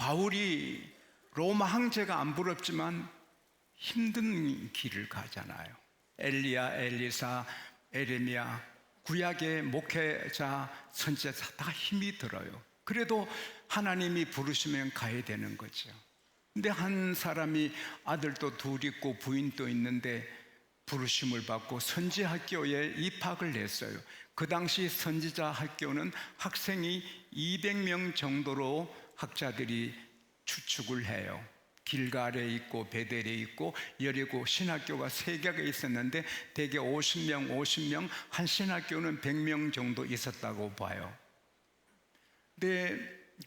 바울이 로마 황제가 안 부럽지만 힘든 길을 가잖아요. 엘리야, 엘리사, 에레미야, 구약의 목회자, 선지자 다 힘이 들어요. 그래도 하나님이 부르시면 가야 되는 거죠. 근데 한 사람이 아들도 둘 있고 부인도 있는데 부르심을 받고 선지 학교에 입학을 했어요. 그 당시 선지자 학교는 학생이 200명 정도로 학자들이 추측을 해요. 길갈에 있고 베델에 있고 여리고 신학교가 3개가 있었는데 대개 50명, 한 신학교는 100명 정도 있었다고 봐요. 근데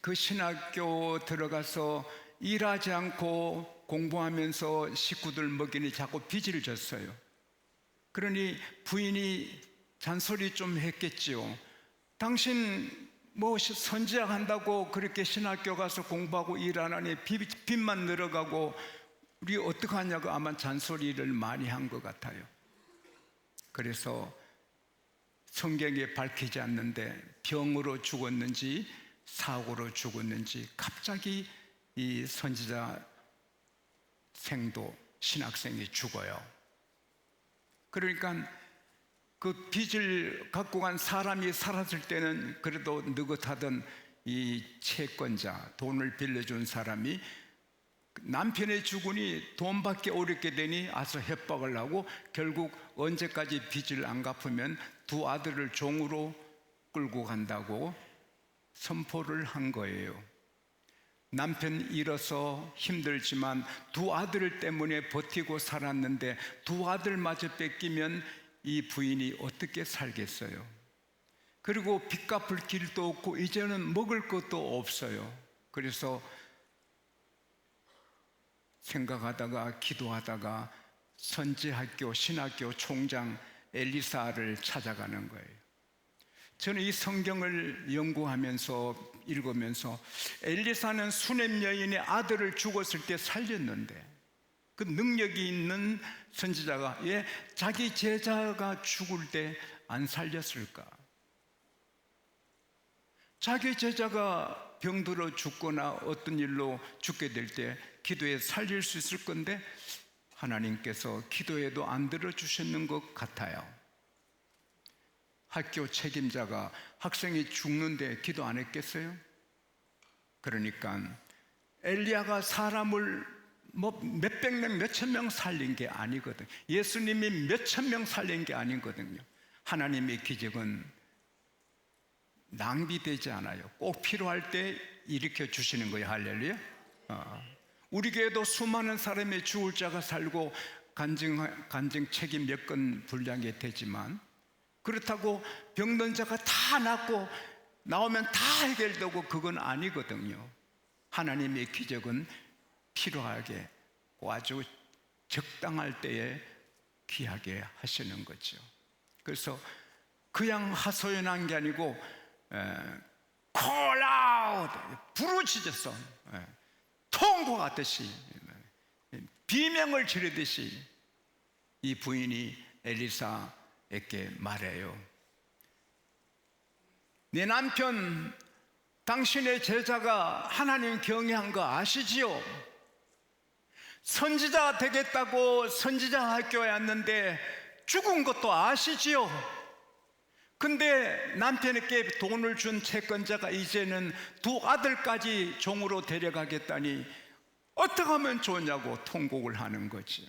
그 신학교 들어가서 일하지 않고 공부하면서 식구들 먹이니 자꾸 빚을 졌어요. 그러니 부인이 잔소리 좀 했겠지요. 당신 선지자 한다고 그렇게 신학교 가서 공부하고 일 안 하니 빚만 늘어가고 우리 어떡하냐고 아마 잔소리를 많이 한 것 같아요. 그래서 성경에 밝히지 않는데 병으로 죽었는지 사고로 죽었는지 갑자기 이 선지자 생도 신학생이 죽어요. 그러니까 그 빚을 갖고 간 사람이 살았을 때는 그래도 느긋하던 이 채권자, 돈을 빌려준 사람이 남편이 죽으니 돈 받기 어렵게 되니 와서 협박을 하고 결국 언제까지 빚을 안 갚으면 두 아들을 종으로 끌고 간다고 선포를 한 거예요. 남편 잃어서 힘들지만 두 아들 때문에 버티고 살았는데 두 아들마저 뺏기면 이 부인이 어떻게 살겠어요? 그리고 빚 갚을 길도 없고 이제는 먹을 것도 없어요. 그래서 생각하다가 기도하다가 선지학교, 신학교 총장 엘리사를 찾아가는 거예요. 저는 이 성경을 연구하면서 읽으면서 엘리사는 수넴 여인의 아들을 죽었을 때 살렸는데 그 능력이 있는 선지자가 왜 자기 제자가 죽을 때 안 살렸을까? 자기 제자가 병들어 죽거나 어떤 일로 죽게 될 때 기도해 살릴 수 있을 건데 하나님께서 기도해도 안 들어주셨는 것 같아요. 학교 책임자가 학생이 죽는데 기도 안 했겠어요? 그러니까 엘리야가 사람을 몇백 명, 몇천 명 살린 게 아니거든요. 예수님이 몇천 명 살린 게 아니거든요. 하나님의 기적은 낭비되지 않아요. 꼭 필요할 때 일으켜 주시는 거예요. 할렐루야. 우리 교회도 수많은 사람의 죽을 자가 살고 간증 책임 몇 건 분량이 되지만 그렇다고 병든 자가 다 낫고 나오면 다 해결되고 그건 아니거든요. 하나님의 기적은 필요하게 아주 적당할 때에 귀하게 하시는 거죠. 그래서 그냥 하소연한 게 아니고 콜아웃 부르짖었어. 통곡하듯이 비명을 지르듯이 이 부인이 엘리사에게 말해요. 내 남편 당신의 제자가 하나님 경외한 거 아시지요? 선지자 되겠다고 선지자 학교에 왔는데 죽은 것도 아시지요? 근데 남편에게 돈을 준 채권자가 이제는 두 아들까지 종으로 데려가겠다니 어떻게 하면 좋냐고 통곡을 하는 거지요.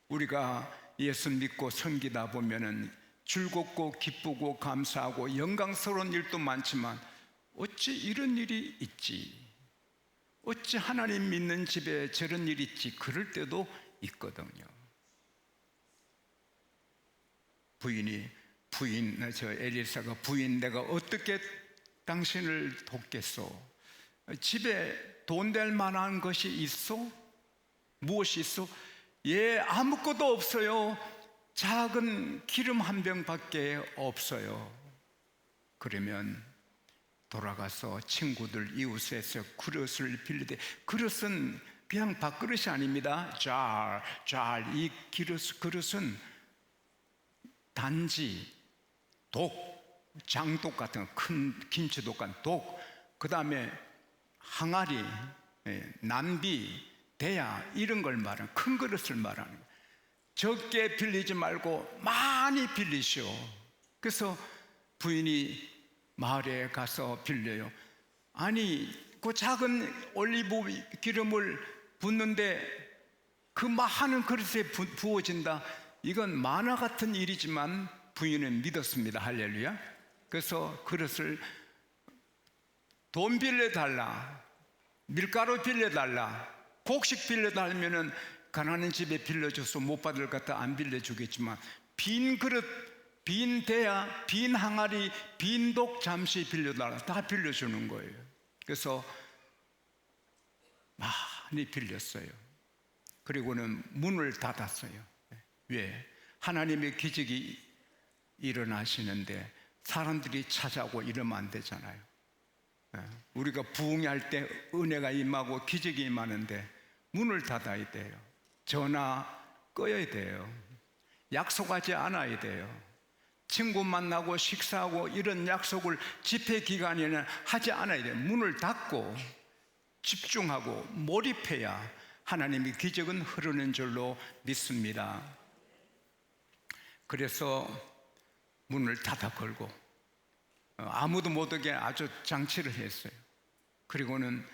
우리가 예수 믿고 섬기다 보면은 즐겁고 기쁘고 감사하고 영광스러운 일도 많지만 어찌 이런 일이 있지? 어찌 하나님 믿는 집에 저런 일이 있지? 그럴 때도 있거든요. 엘리사가 부인 내가 어떻게 당신을 돕겠소? 집에 돈 될 만한 것이 있어? 무엇이 있어? 예, 아무것도 없어요. 작은 기름 한 병밖에 없어요. 그러면 돌아가서 친구들 이웃에서 그릇을 빌리되, 그릇은 그냥 밥그릇이 아닙니다. 이 그릇은 단지 독, 장독 같은 큰 김치독 같은 독, 그 다음에 항아리, 남비, 대야 이런 걸 말하는, 큰 그릇을 말하는 거예요. 적게 빌리지 말고 많이 빌리시오. 그래서 부인이 마을에 가서 빌려요. 아니, 그 작은 올리브 기름을 붓는데 그 많은 그릇에 부어진다. 이건 만화 같은 일이지만 부인은 믿었습니다. 할렐루야. 그래서 그릇을 돈 빌려달라, 밀가루 빌려달라, 곡식 빌려달면은 가난한 집에 빌려줘서 못 받을 것 같아 안 빌려주겠지만, 빈 그릇, 빈 대야, 빈 항아리, 빈 독 잠시 빌려달라, 다 빌려주는 거예요. 그래서 많이 빌렸어요. 그리고는 문을 닫았어요. 왜? 하나님의 기적이 일어나시는데 사람들이 찾아오고 이러면 안 되잖아요. 우리가 부흥할 때 은혜가 임하고 기적이 임하는데 문을 닫아야 돼요. 전화 꺼야 돼요. 약속하지 않아야 돼요. 친구 만나고 식사하고 이런 약속을 집회 기간에는 하지 않아야 돼요. 문을 닫고 집중하고 몰입해야 하나님의 기적은 흐르는 줄로 믿습니다. 그래서 문을 닫아 걸고 아무도 못 오게 아주 장치를 했어요. 그리고는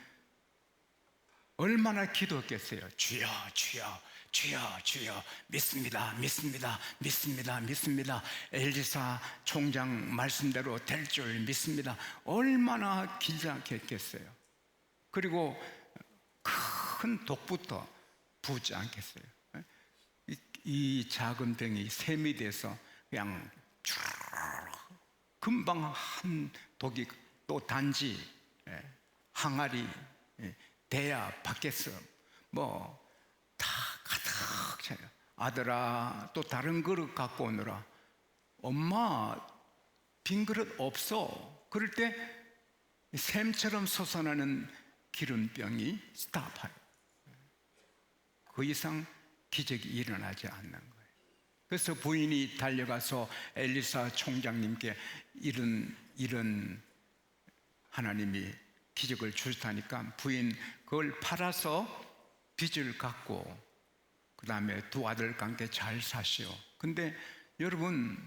얼마나 기도했겠어요. 주여, 주여, 주여, 주여, 믿습니다, 믿습니다, 믿습니다, 믿습니다. 엘리사 총장 말씀대로 될 줄 믿습니다. 얼마나 긴장했겠어요. 그리고 큰 독부터 부지 않겠어요. 이 작은 병이 샘이 돼서 그냥 쭉 금방 한 독이 또 단지, 항아리, 대야 밖에서 뭐 다 가득 차요. 아들아, 또 다른 그릇 갖고 오느라. 엄마, 빈 그릇 없어. 그럴 때 샘처럼 솟아나는 기름병이 스탑해요. 그 이상 기적이 일어나지 않는 거예요. 그래서 부인이 달려가서 엘리사 총장님께 이런 하나님이 기적을 주셨다니까 부인 그걸 팔아서 빚을 갚고 그 다음에 두 아들과 함께 잘 사시오. 근데 여러분,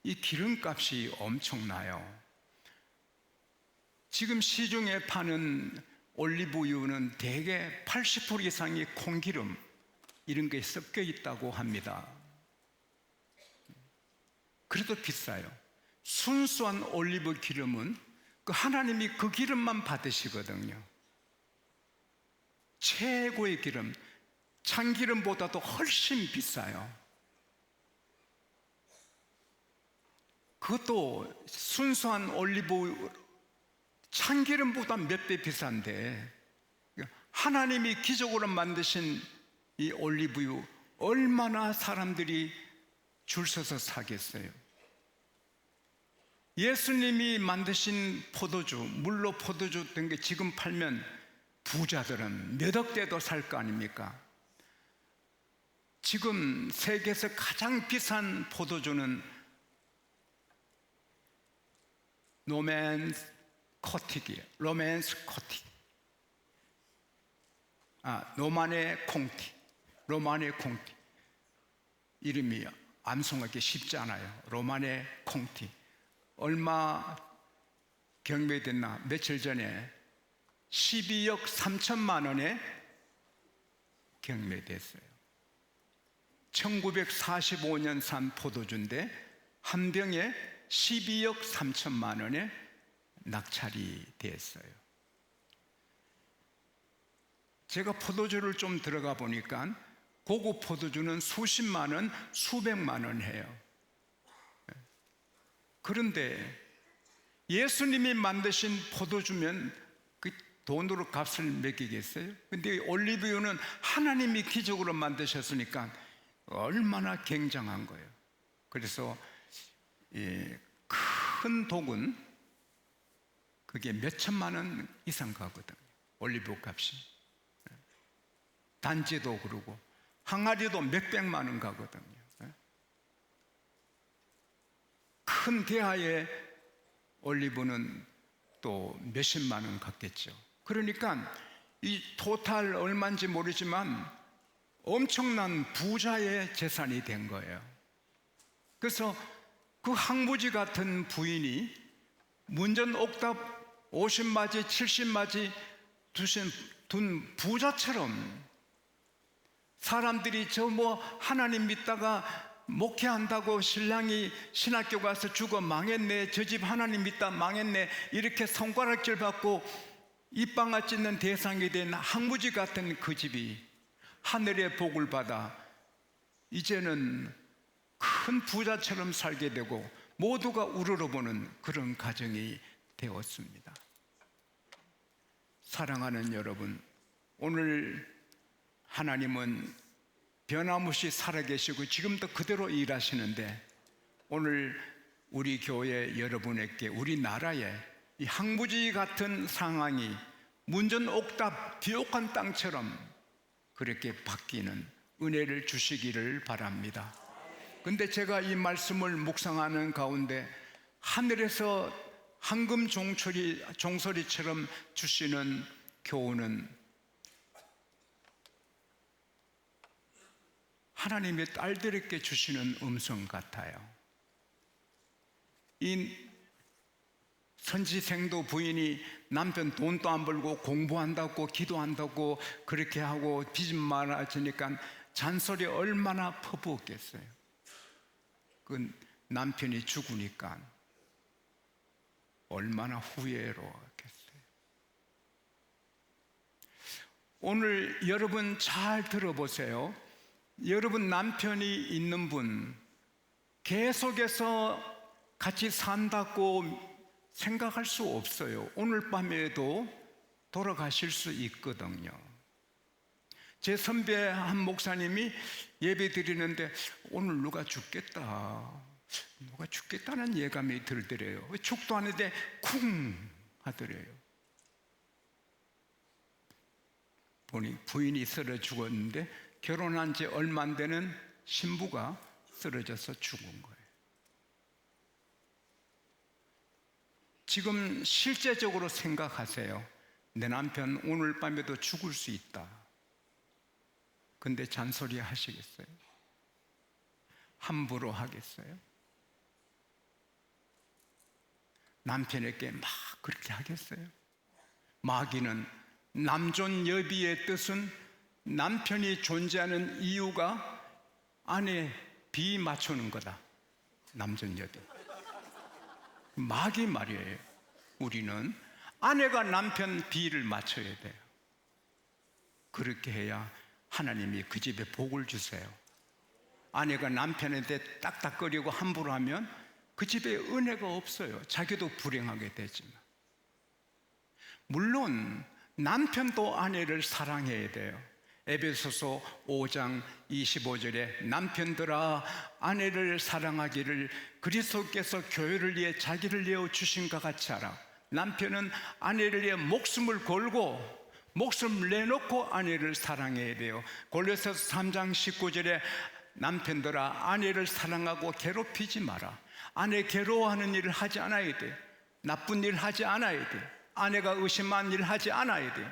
이 기름값이 엄청나요. 지금 시중에 파는 올리브유는 대개 80% 이상이 콩기름 이런 게 섞여 있다고 합니다. 그래도 비싸요. 순수한 올리브 기름은 하나님이 그 기름만 받으시거든요. 최고의 기름, 참기름보다도 훨씬 비싸요. 그것도 순수한 올리브 참기름보다 몇 배 비싼데 하나님이 기적으로 만드신 이 올리브유 얼마나 사람들이 줄 서서 사겠어요. 예수님이 만드신 포도주, 물로 포도주 된 게 지금 팔면 부자들은 몇 억대도 살 거 아닙니까? 지금 세계에서 가장 비싼 포도주는 로맨스 코틱이에요. 로맨스 코틱. 로마네 콩티. 로마네 콩티. 이름이 암송하기 쉽지 않아요. 로마네 콩티. 얼마 경매됐나? 며칠 전에 12억 3천만 원에 경매됐어요. 1945년 산 포도주인데 한 병에 12억 3천만 원에 낙찰이 됐어요. 제가 포도주를 좀 들어가 보니까 고급 포도주는 수십만 원, 수백만 원 해요. 그런데 예수님이 만드신 포도주면 그 돈으로 값을 매기겠어요? 근데 올리브유는 하나님이 기적으로 만드셨으니까 얼마나 굉장한 거예요. 그래서 큰 독은 그게 몇 천만 원 이상 가거든요. 올리브 값이. 단지도 그러고 항아리도 몇 백만 원 가거든요. 큰 대하의 올리브는 또 몇십만 원 갔겠죠. 그러니까 이 토탈 얼마인지 모르지만 엄청난 부자의 재산이 된 거예요. 그래서 그 항무지 같은 부인이 문전 옥답 50마지 70마지 둔 부자처럼 사람들이 저 뭐 하나님 믿다가 목회한다고 신랑이 신학교 가서 죽어 망했네, 저 집 하나님 믿다 망했네, 이렇게 손가락질 받고 입방아 찢는 대상이 된 항무지 같은 그 집이 하늘의 복을 받아 이제는 큰 부자처럼 살게 되고 모두가 우러러보는 그런 가정이 되었습니다. 사랑하는 여러분, 오늘 하나님은 변함없이 살아계시고 지금도 그대로 일하시는데, 오늘 우리 교회 여러분에게 우리나라에 이 항무지 같은 상황이 문전옥답 비옥한 땅처럼 그렇게 바뀌는 은혜를 주시기를 바랍니다. 근데 제가 이 말씀을 묵상하는 가운데 하늘에서 황금 종소리처럼 주시는 교훈은 하나님의 딸들에게 주시는 음성 같아요. 이 선지생도 부인이 남편 돈도 안 벌고 공부한다고 기도한다고 그렇게 하고 빚 많아지니까 잔소리 얼마나 퍼부었겠어요. 그 남편이 죽으니까 얼마나 후회로웠겠어요. 오늘 여러분 잘 들어보세요. 여러분 남편이 있는 분, 계속해서 같이 산다고 생각할 수 없어요. 오늘 밤에도 돌아가실 수 있거든요. 제 선배 한 목사님이 예배 드리는데 오늘 누가 죽겠다는 예감이 들더래요. 죽도 않는데 쿵 하더래요. 보니 부인이 쓰러 죽었는데 결혼한 지 얼마 안 되는 신부가 쓰러져서 죽은 거예요. 지금 실제적으로 생각하세요. 내 남편 오늘 밤에도 죽을 수 있다. 근데 잔소리 하시겠어요? 함부로 하겠어요? 남편에게 막 그렇게 하겠어요? 마귀는 남존여비의 뜻은 남편이 존재하는 이유가 아내 비 맞추는 거다. 남존여비. 마귀 말이에요. 우리는 아내가 남편 비를 맞춰야 돼요. 그렇게 해야 하나님이 그 집에 복을 주세요. 아내가 남편한테 딱딱거리고 함부로 하면 그 집에 은혜가 없어요. 자기도 불행하게 되지만. 물론 남편도 아내를 사랑해야 돼요. 에베소서 5장 25절에 남편들아 아내를 사랑하기를 그리스도께서 교회를 위해 자기를 내어 주신과 같이 하라. 남편은 아내를 위해 목숨을 걸고 목숨을 내놓고 아내를 사랑해야 돼요. 골로새서 3장 19절에 남편들아 아내를 사랑하고 괴롭히지 마라. 아내 괴로워하는 일을 하지 않아야 돼. 나쁜 일 하지 않아야 돼. 아내가 의심한 일 하지 않아야 돼.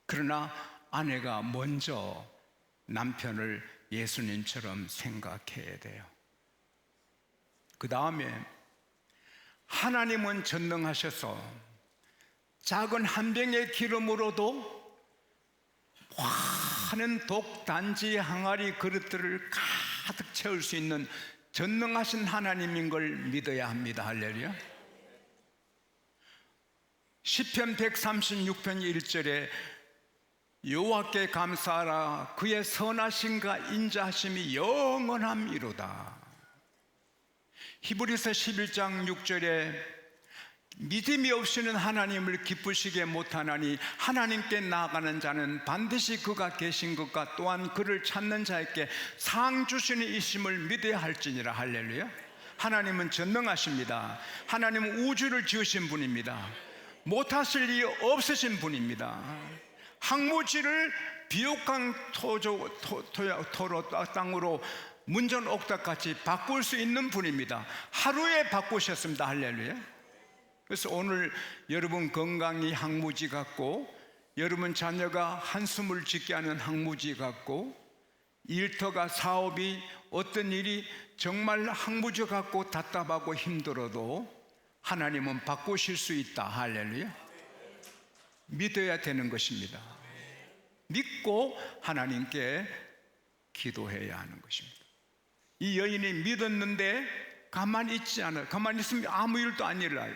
그러나 아내가 먼저 남편을 예수님처럼 생각해야 돼요. 그 다음에 하나님은 전능하셔서 작은 한 병의 기름으로도 많은 독단지 항아리 그릇들을 가득 채울 수 있는 전능하신 하나님인 걸 믿어야 합니다. 할렐루야. 시편 136편 1절에 여호와께 감사하라. 그의 선하심과 인자하심이 영원함이로다. 히브리서 11장 6절에 믿음이 없이는 하나님을 기쁘시게 못하나니 하나님께 나아가는 자는 반드시 그가 계신 것과 또한 그를 찾는 자에게 상 주시는 이심을 믿어야 할지니라. 할렐루야. 하나님은 전능하십니다. 하나님은 우주를 지으신 분입니다. 못하실 일이 없으신 분입니다. 항무지를 비옥한 토로 땅으로 문전옥답같이 바꿀 수 있는 분입니다. 하루에 바꾸셨습니다. 할렐루야. 그래서 오늘 여러분 건강이 항무지 같고 여러분 자녀가 한숨을 짓게 하는 항무지 같고, 일터가 사업이 어떤 일이 정말 항무지 같고 답답하고 힘들어도 하나님은 바꾸실 수 있다. 할렐루야. 믿어야 되는 것입니다. 믿고 하나님께 기도해야 하는 것입니다. 이 여인이 믿었는데 가만히 있지 않아요. 가만히 있으면 아무 일도 안 일어나요.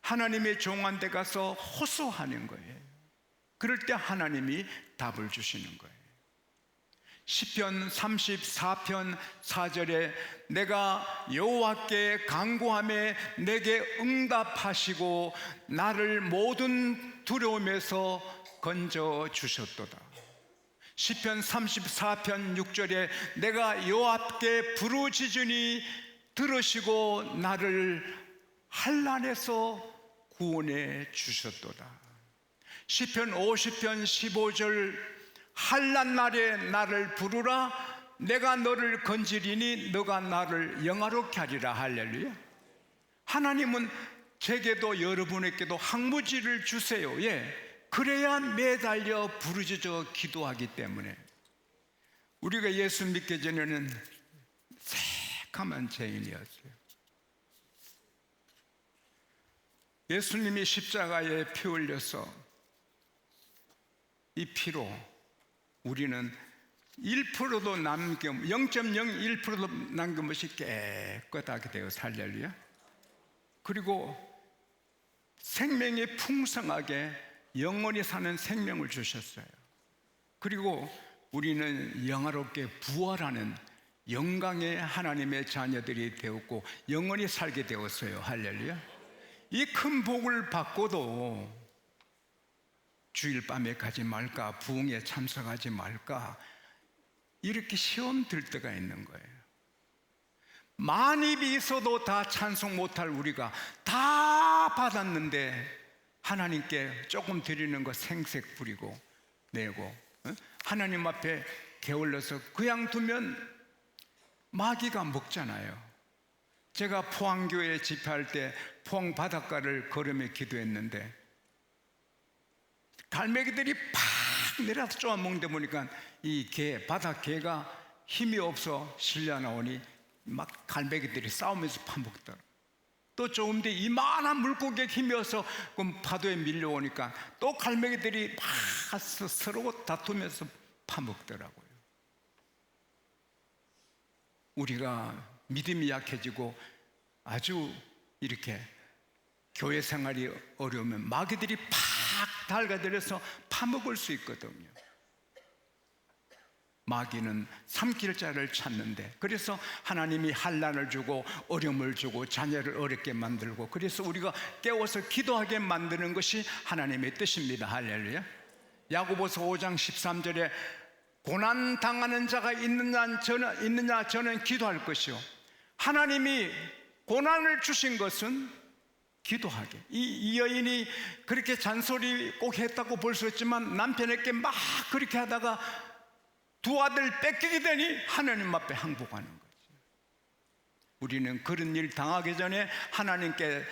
하나님의 종한테 가서 호소하는 거예요. 그럴 때 하나님이 답을 주시는 거예요. 시편 34편 4절에 내가 여호와께 간구하매 내게 응답하시고 나를 모든 두려움에서 건져 주셨도다. 시편 34편 6절에 내가 여호와께 부르짖으니 들으시고 나를 환난에서 구원해 주셨도다. 시편 50편 15절 환난 날에 나를 부르라 내가 너를 건지리니 너가 나를 영화롭게 하리라. 할렐루야. 하나님은 제게도 여러분에게도 항무지를 주세요. 그래야 매달려 부르짖어 기도하기 때문에. 우리가 예수 믿기 전에는 새카만 죄인이었어요. 예수님이 십자가에 피 흘려서 이 피로 우리는 1%도 남김 0.01%도 남김없이 깨끗하게 되어서 할렐루야. 그리고 생명이 풍성하게 영원히 사는 생명을 주셨어요. 그리고 우리는 영화롭게 부활하는 영광의 하나님의 자녀들이 되었고 영원히 살게 되었어요. 할렐루야. 이 큰 복을 받고도 주일 밤에 가지 말까, 부흥에 참석하지 말까, 이렇게 시험 들 때가 있는 거예요. 만입이 있어도 다 찬송 못할 우리가 다 받았는데 하나님께 조금 드리는 거 생색 부리고 내고 하나님 앞에 게을러서 그냥 두면 마귀가 먹잖아요. 제가 포항교회 집회할 때 포항 바닷가를 걸으며 기도했는데 갈매기들이 팍 내려서 쪼아먹는데 보니까 이 개, 바닷개가 힘이 없어 실려 나오니 막 갈매기들이 싸우면서 파먹더라. 또 좋은데 이만한 물고기에 힘이 어서 그럼 파도에 밀려오니까 또 갈매기들이 막 서로 다투면서 파먹더라고요. 우리가 믿음이 약해지고 아주 이렇게 교회 생활이 어려우면 마귀들이 팍 달가들여서 파먹을 수 있거든요. 마귀는 삼킬 자를 찾는데, 그래서 하나님이 환난을 주고 어려움을 주고 자녀를 어렵게 만들고, 그래서 우리가 깨워서 기도하게 만드는 것이 하나님의 뜻입니다. 할렐루야. 야고보서 5장 13절에 고난 당하는 자가 있느냐 저는 기도할 것이요. 하나님이 고난을 주신 것은 기도하게. 이 여인이 그렇게 잔소리 꼭 했다고 볼 수 있지만 남편에게 막 그렇게 하다가 두 아들 뺏기게 되니 하나님 앞에 항복하는 거지. 우리는 그런 일 당하기 전에 하나님께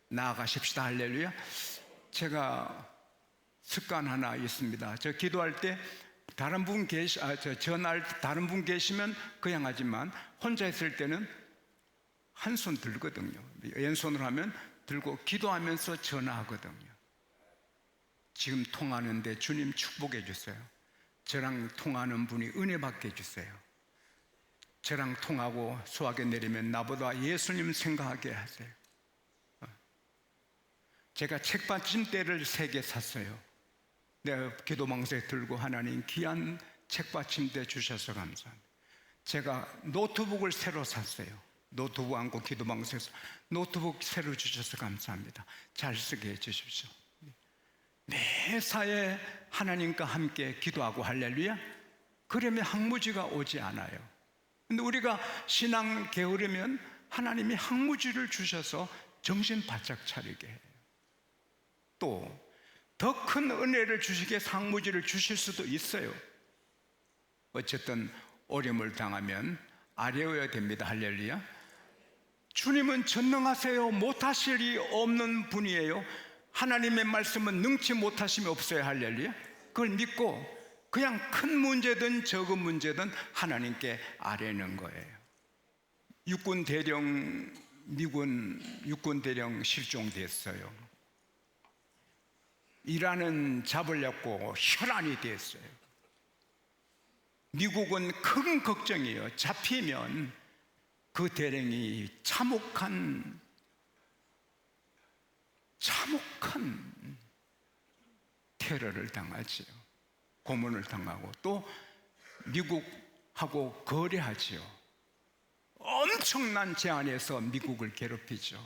나아가십시다. 할렐루야. 제가 습관 하나 있습니다. 저 기도할 때 다른 분 전화할 때 다른 분 계시면 그냥 하지만 혼자 있을 때는 한 손 들거든요. 왼손으로 하면 들고 기도하면서 전화하거든요. 지금 통하는데 주님 축복해 주세요. 저랑 통하는 분이 은혜 받게 해주세요. 저랑 통하고 수하게 내리면 나보다 예수님 생각하게 하세요. 제가 책받침대를 3개 샀어요. 내가 기도망소에 들고 하나님 귀한 책받침대 주셔서 감사합니다. 제가 노트북을 새로 샀어요. 노트북 안고 기도망소에서 노트북 새로 주셔서 감사합니다. 잘 쓰게 해주십시오. 매사에 하나님과 함께 기도하고 할렐루야. 그러면 항무지가 오지 않아요. 근데 우리가 신앙 게으르면 하나님이 항무지를 주셔서 정신 바짝 차리게 해요. 또 더 큰 은혜를 주시기 위해서 항무지를 주실 수도 있어요. 어쨌든 어려움을 당하면 아뢰어야 됩니다. 할렐루야. 주님은 전능하세요. 못하실 리 없는 분이에요. 하나님의 말씀은 능치 못하심이 없어요. 할렐루야. 그걸 믿고 그냥 큰 문제든 적은 문제든 하나님께 아뢰는 거예요. 육군 대령, 미군 육군 대령 실종됐어요. 이란은 잡으려고 혈안이 됐어요. 미국은 큰 걱정이에요. 잡히면 그 대령이 참혹한 테러를 당하지요. 고문을 당하고 또 미국하고 거래하지요. 엄청난 제한에서 미국을 괴롭히죠.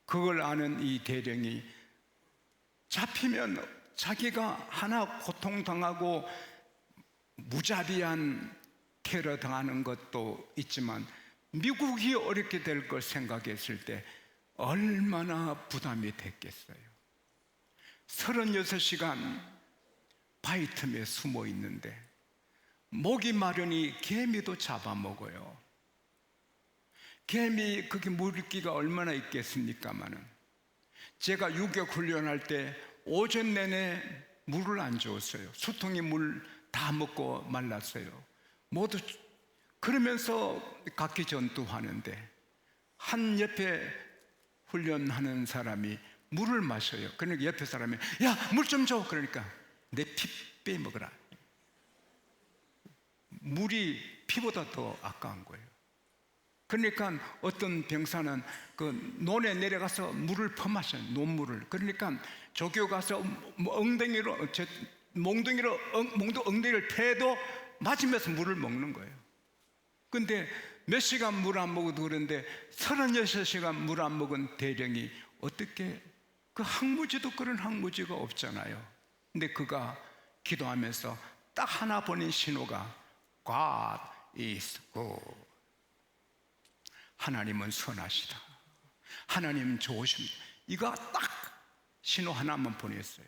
그걸 아는 이 대령이 잡히면 자기가 하나 고통당하고 무자비한 테러 당하는 것도 있지만 미국이 어렵게 될 걸 생각했을 때 얼마나 부담이 됐겠어요. 36시간 바위 틈에 숨어 있는데 목이 마르니 개미도 잡아먹어요. 개미 그게 물기가 얼마나 있겠습니까마는. 제가 유격 훈련할 때 오전 내내 물을 안 줬어요. 수통이 물 다 먹고 말랐어요. 모두 그러면서 각기 전투하는데 한 옆에 훈련하는 사람이 물을 마셔요. 그러니까 옆에 사람이 야, 물 좀 줘. 그러니까 내 피 빼먹어라. 물이 피보다 더 아까운 거예요. 그러니까 어떤 병사는 그 논에 내려가서 물을 퍼마셔요. 논물을. 그러니까 조교 가서 엉덩이로 엉덩이를 패도 맞으면서 물을 먹는 거예요. 근데 몇 시간 물 안 먹어도 그런데 36시간 물 안 먹은 대령이 어떻게, 그 항무지도 그런 항무지가 없잖아요. 근데 그가 기도하면서 딱 하나 보낸 신호가 God is good. 하나님은 선하시다. 하나님은 좋으십니다. 이거 딱 신호 하나만 보냈어요.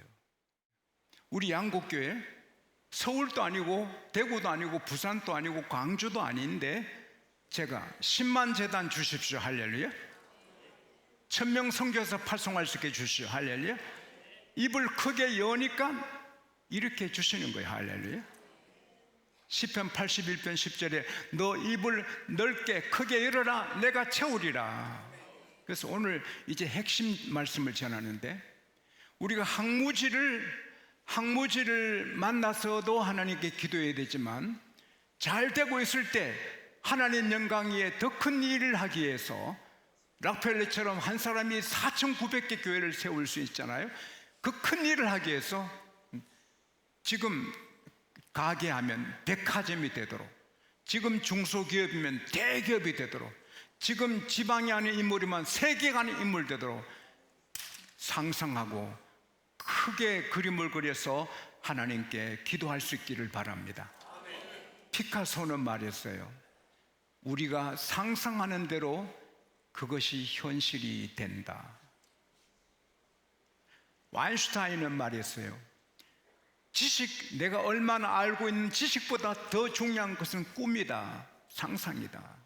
우리 양곡교회 서울도 아니고 대구도 아니고 부산도 아니고 광주도 아닌데 제가 10만 제단 주십시오. 할렐루야. 1000명 선교사 활성화할 수 있게 주시오. 할렐루야. 입을 크게 여니까 이렇게 주시는 거예요. 할렐루야. 시편 81편 10절에 너 입을 넓게 크게 열어라 내가 채우리라. 그래서 오늘 이제 핵심 말씀을 전하는데, 우리가 항무지를 만나서도 하나님께 기도해야 되지만 잘 되고 있을 때 하나님 영광 위에 더 큰 일을 하기 위해서 락펠러처럼 한 사람이 4,900개 교회를 세울 수 있잖아요. 그 큰 일을 하기 위해서 지금 가게 하면 백화점이 되도록, 지금 중소기업이면 대기업이 되도록, 지금 지방에 하는 인물이면 세계에 가는 인물 되도록 상상하고 크게 그림을 그려서 하나님께 기도할 수 있기를 바랍니다. 피카소는 말했어요. 우리가 상상하는 대로 그것이 현실이 된다. 와인슈타인은 말했어요. 내가 얼마나 알고 있는 지식보다 더 중요한 것은 꿈이다, 상상이다.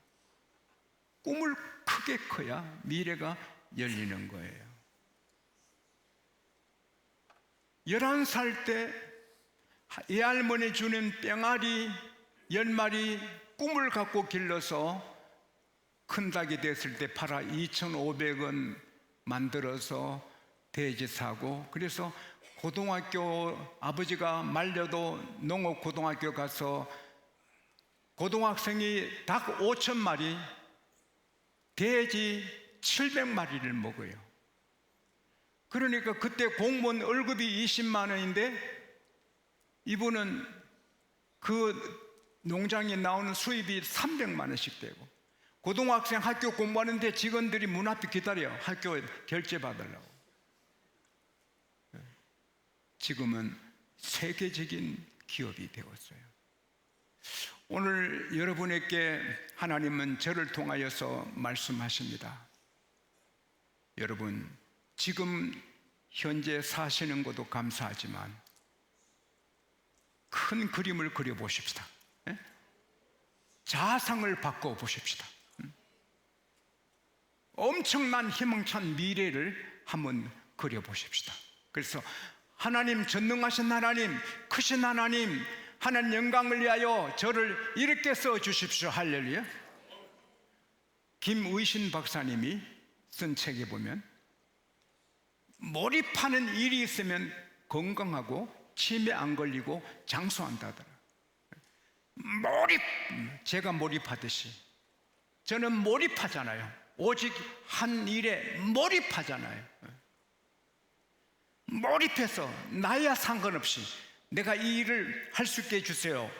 꿈을 크게 커야 미래가 열리는 거예요. 11살 때 외할머니 주는 뿅아리 10마리 꿈을 갖고 길러서 큰 닭이 됐을 때 팔아 2,500원 만들어서 돼지 사고, 그래서 고등학교 아버지가 말려도 농업 고등학교 가서 고등학생이 닭 5,000마리, 돼지 700마리를 먹어요. 그러니까 그때 공무원 월급이 20만 원인데 이분은 그 농장에 나오는 수입이 300만 원씩 되고, 고등학생 학교 공부하는데 직원들이 문 앞에 기다려요. 학교 결제 받으려고. 지금은 세계적인 기업이 되었어요. 오늘 여러분에게 하나님은 저를 통하여서 말씀하십니다. 여러분, 지금 현재 사시는 것도 감사하지만 큰 그림을 그려보십시다. 자상을 바꿔보십시다. 엄청난 희망찬 미래를 한번 그려보십시다. 그래서 하나님, 전능하신 하나님, 크신 하나님, 하나님 영광을 위하여 저를 이렇게 써주십시오. 할렐루야. 김의신 박사님이 쓴 책에 보면 몰입하는 일이 있으면 건강하고 치매 안 걸리고 장수한다더라. 몰입, 제가 몰입하듯이 저는 몰입하잖아요. 오직 한 일에 몰입하잖아요. 몰입해서 나야 상관없이 내가 이 일을 할 수 있게 해주세요.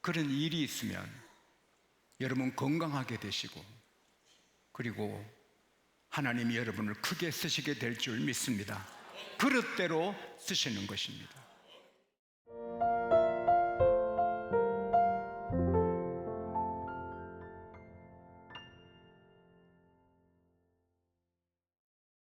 그런 일이 있으면 여러분 건강하게 되시고, 그리고 하나님이 여러분을 크게 쓰시게 될 줄 믿습니다. 그릇대로 쓰시는 것입니다.